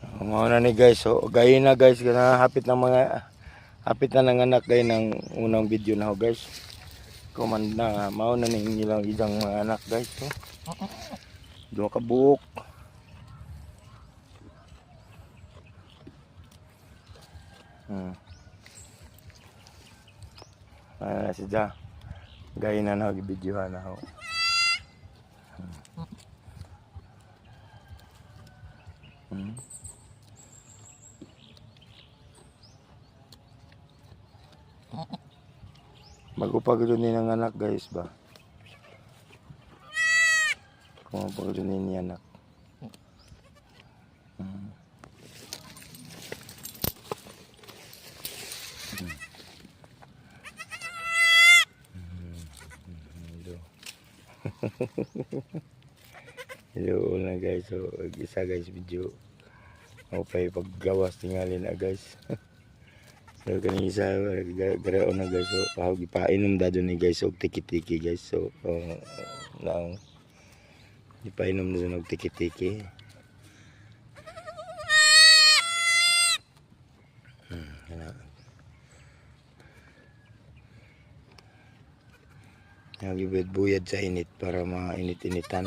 Mga na ni guys, so gaya na guys, hapit na mga hapit na nanganak gaya ng unang video na ho guys. Kuman na mao na ning ilang idang mga anak guys. So, duha ka buok. Siya gaya na nag-videohan na ho. Magupagod ni ng anak guys ba? Kung magupagod ni anak. Hello na guys, so isa guys video okay paggawas tingali na guys. So kani isa garao na guys, so pahog ipainom dado ni guys og tiki-tiki guys. So naong ipainom na og tiki-tiki. Nagibuyad sa init para mainit-initan.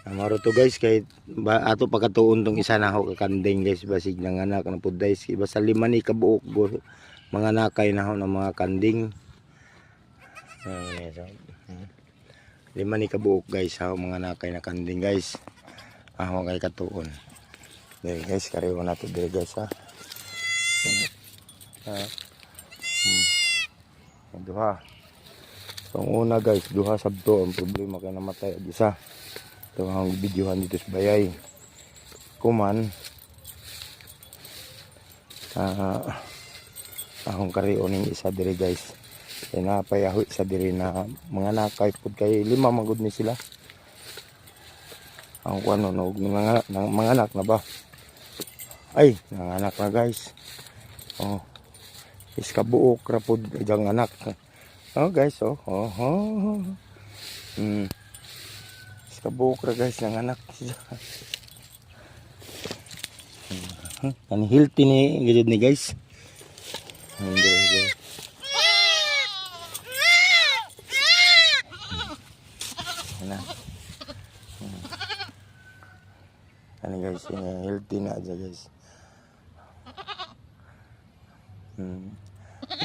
Maro to guys kay ato pagkatuon tong isa na ho kakanding guys basig nang anak na pud guys basta 5 ni kabuok mga nakay na ho ng mga kanding. 5 ni kabuok guys ha mga nakay na kanding guys. Ako kay katuon. Dili guys kareho na to dili guys ha. Duha. So una guys duha sabto ang problema kay namatay og isa. Ito ang videohan dito sa bayay. Kuman akong kariyo ning isa diri guys. Kaya napayahoy sa diri na mga nakay pud kay 5 magud ni sila. Ang kuno nog mga anak na ba? Ay, nanganak na guys. Oh. Iskabuok ra pud ijang anak. Oh guys, oh. Kabuok ra guys ng anak siya. Kan healthy ni gid ni guys. Ano guys, healthy na aja guys.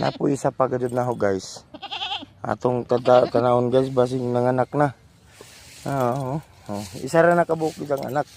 Napo isa pa gud na ho guys. Atong tanawon guys basing nanganak na. Isa ra nakabuok isang anak.